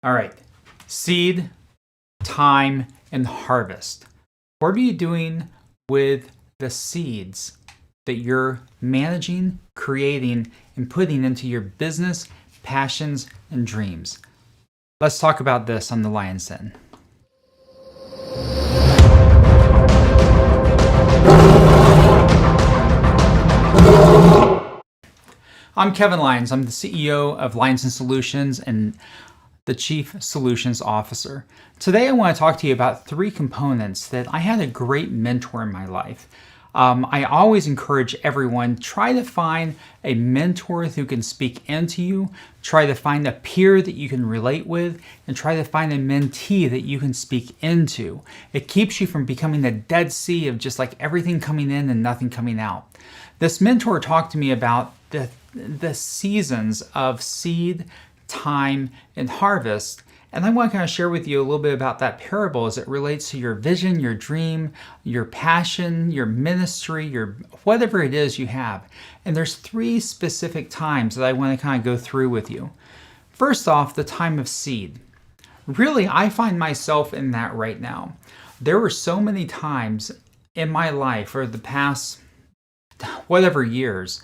All right, seed, time, and harvest. What are you doing with the seeds that you're managing, creating, and putting into your business, passions, and dreams? Let's talk about this on the Lyons Den. I'm Kevin Lyons. I'm the CEO of Lyons Den Solutions and the Chief Solutions Officer. Today I want to talk to you about three components that I had a great mentor in my life. I always encourage everyone, try to find a mentor who can speak into you, try to find a peer that you can relate with, and try to find a mentee that you can speak into. It keeps you from becoming a dead sea of just like everything coming in and nothing coming out. This mentor talked to me about the seasons of seed, time, and harvest. And I want to kind of share with you a little bit about that parable as it relates to your vision, your dream, your passion, your ministry, your whatever it is you have. And there's three specific times that I want to kind of go through with you. First off, the time of seed. Really, I find myself in that right now. There were so many times in my life for the past whatever years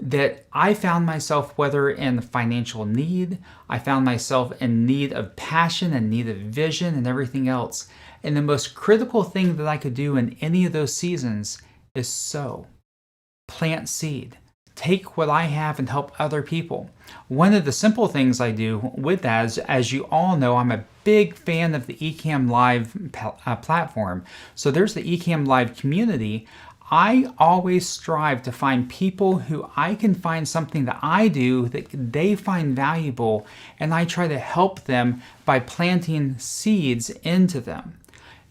that I found myself, whether in financial need, I found myself in need of passion and need of vision and everything else. And the most critical thing that I could do in any of those seasons is sow, plant seed, take what I have and help other people. One of the simple things I do with that is, as you all know, I'm a big fan of the Ecamm Live platform. So there's the Ecamm Live community. I always strive to find people who I can find something that I do that they find valuable, and I try to help them by planting seeds into them.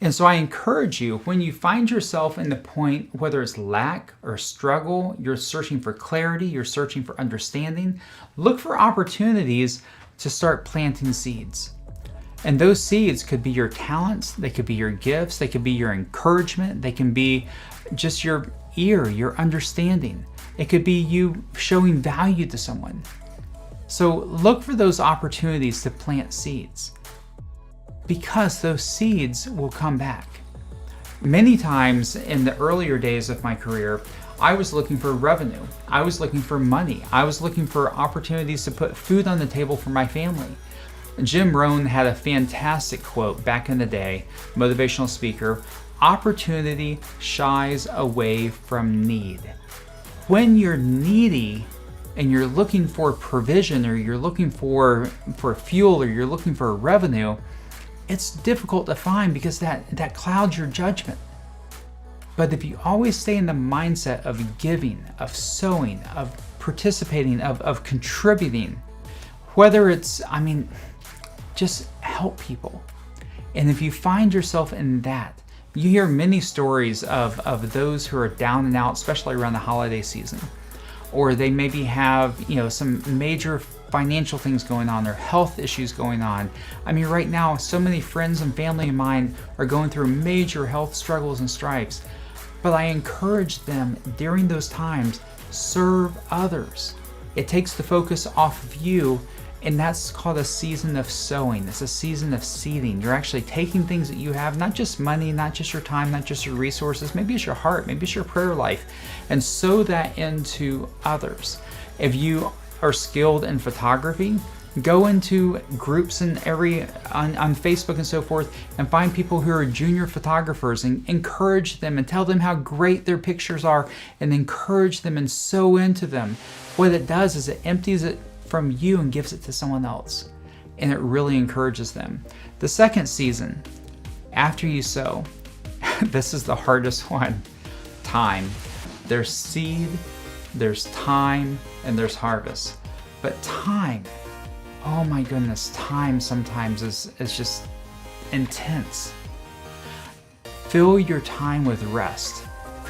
And so I encourage you, when you find yourself in the point, whether it's lack or struggle, you're searching for clarity, you're searching for understanding, look for opportunities to start planting seeds. And those seeds could be your talents, they could be your gifts, they could be your encouragement, they can be just your ear, your understanding. It could be you showing value to someone. So look for those opportunities to plant seeds, because those seeds will come back. Many times in the earlier days of my career, I was looking for revenue. I was looking for money. I was looking for opportunities to put food on the table for my family. Jim Rohn had a fantastic quote back in the day, motivational speaker: opportunity shies away from need. When you're needy and you're looking for provision, or you're looking for fuel, or you're looking for revenue, it's difficult to find because that clouds your judgment. But if you always stay in the mindset of giving, of sowing, of participating, of contributing, whether it's, just help people. And if you find yourself in that, you hear many stories of those who are down and out, especially around the holiday season. Or they maybe have, some major financial things going on, or health issues going on. Right now, so many friends and family of mine are going through major health struggles and stripes. But I encourage them during those times, serve others. It takes the focus off of you. And that's called a season of sowing. It's a season of seeding. You're actually taking things that you have, not just money, not just your time, not just your resources, maybe it's your heart, maybe it's your prayer life, and sow that into others. If you are skilled in photography, go into groups on Facebook and so forth, and find people who are junior photographers and encourage them and tell them how great their pictures are, and encourage them and sow into them. What it does is it empties it from you and gives it to someone else, and it really encourages them. The second season, after you sow, this is the hardest one: time. There's seed, there's time, and there's harvest. But time, oh my goodness, time sometimes is just intense. Fill your time with rest.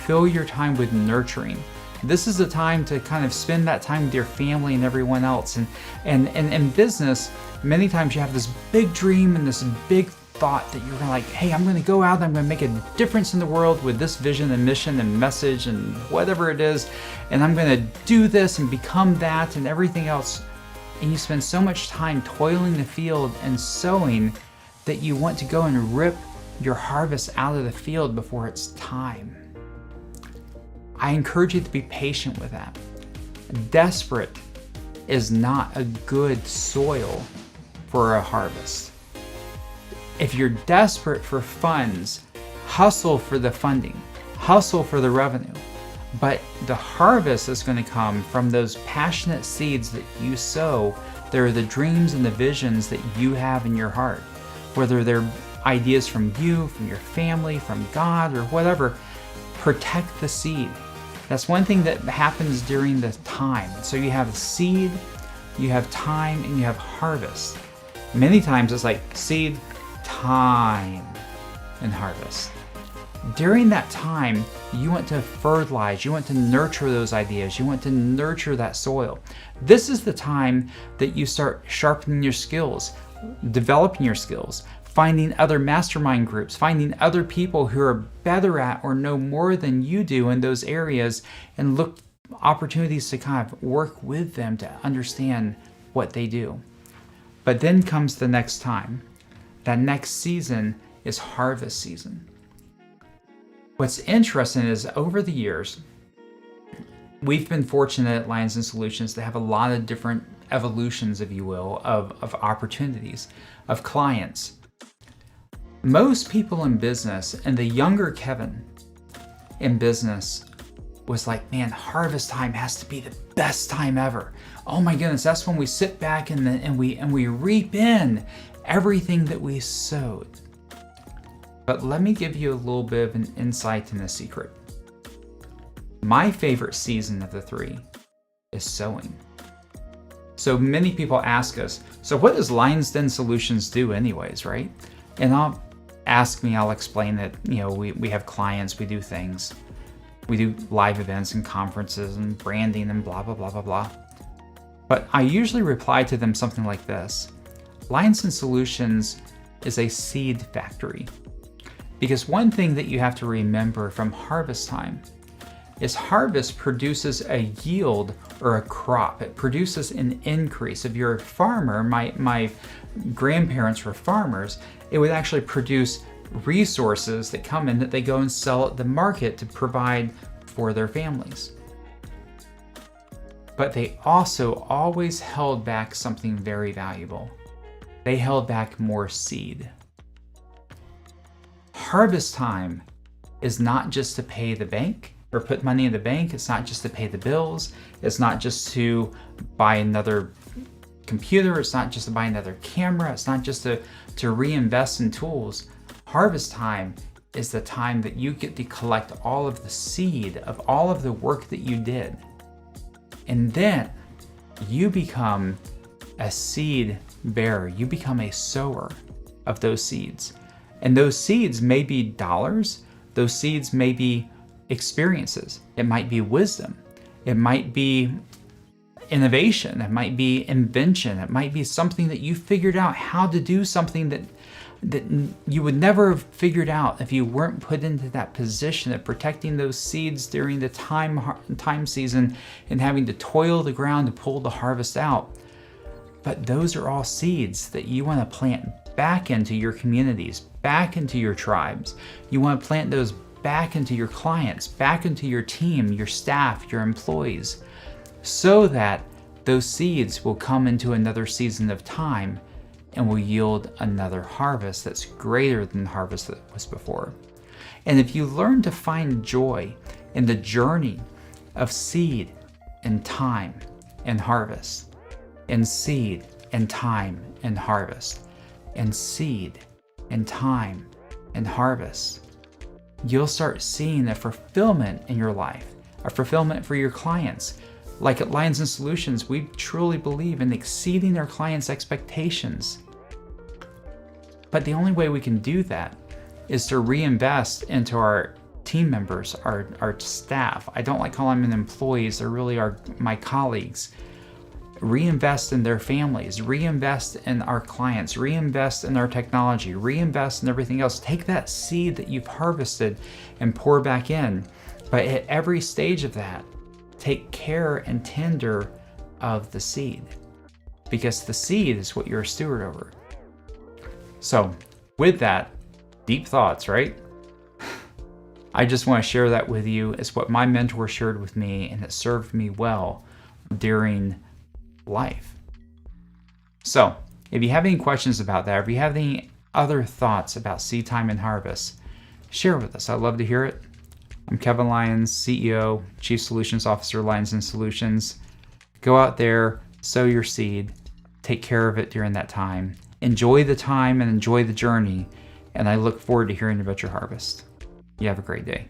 Fill your time with nurturing. This is the time to kind of spend that time with your family and everyone else. And in business, many times you have this big dream and this big thought that you're like, hey, I'm going to go out and I'm going to make a difference in the world with this vision and mission and message and whatever it is. And I'm going to do this and become that and everything else. and you spend so much time toiling the field and sowing that you want to go and rip your harvest out of the field before it's time. I encourage you to be patient with that. Desperate is not a good soil for a harvest. If you're desperate for funds, hustle for the funding, hustle for the revenue. But the harvest is going to come from those passionate seeds that you sow. They're the dreams and the visions that you have in your heart. Whether they're ideas from you, from your family, from God, or whatever, protect the seed. That's one thing that happens during the time. So you have seed, you have time, and you have harvest. Many times it's like seed, time, and harvest. During that time, you want to fertilize, you want to nurture those ideas, you want to nurture that soil. This is the time that you start sharpening your skills, developing your skills, finding other mastermind groups, finding other people who are better at or know more than you do in those areas, and look opportunities to kind of work with them to understand what they do. But then comes the next time. That next season is harvest season. What's interesting is over the years, we've been fortunate at Lyons Den Solutions to have a lot of different evolutions, if you will, of opportunities, of clients. Most people in business, and the younger Kevin in business was like, man, harvest time has to be the best time ever. Oh my goodness, that's when we sit back and we reap in everything that we sowed. But let me give you a little bit of an insight and a secret. My favorite season of the three is sowing. So many people ask us, so what does Lyons Den Solutions do anyways, right? And I'll explain that, we have clients, we do things. We do live events and conferences and branding and blah, blah, blah, blah, blah. But I usually reply to them something like this. Lyons Den Solutions is a seed factory. Because one thing that you have to remember from harvest time is harvest produces a yield or a crop. It produces an increase. If you're a farmer, my grandparents were farmers, it would actually produce resources that come in that they go and sell at the market to provide for their families. But they also always held back something very valuable. They held back more seed. Harvest time is not just to pay the bank or put money in the bank. It's not just to pay the bills. It's not just to buy another computer. It's not just to buy another camera. It's not just to reinvest in tools. Harvest time is the time that you get to collect all of the seed of all of the work that you did. And then you become a seed bearer. You become a sower of those seeds. And those seeds may be dollars. Those seeds may be experiences. It might be wisdom. It might be innovation. It might be invention. It might be something that you figured out how to do something that you would never have figured out if you weren't put into that position of protecting those seeds during the time season and having to toil the ground to pull the harvest out. But those are all seeds that you want to plant back into your communities, back into your tribes. You want to plant those back into your clients, back into your team, your staff, your employees, so that those seeds will come into another season of time and will yield another harvest that's greater than the harvest that was before. And if you learn to find joy in the journey of seed and time and harvest, and seed and time and harvest, and seed and time and harvest, you'll start seeing a fulfillment in your life, a fulfillment for your clients. Like at Lyons Den Solutions, we truly believe in exceeding our clients' expectations. But the only way we can do that is to reinvest into our team members, our staff. I don't like calling them employees, they're really my colleagues. Reinvest in their families, reinvest in our clients, reinvest in our technology, reinvest in everything else. Take that seed that you've harvested and pour back in. But at every stage of that, take care and tender of the seed. because the seed is what you're a steward over. So with that, deep thoughts, right? I just want to share that with you. It's what my mentor shared with me, and it served me well during life. So if you have any questions about that, or if you have any other thoughts about seed time and harvest, share with us. I'd love to hear it. I'm Kevin Lyons, CEO, Chief Solutions Officer, Lyons Den Solutions. Go out there, sow your seed, take care of it during that time. Enjoy the time and enjoy the journey, and I look forward to hearing about your harvest. You have a great day.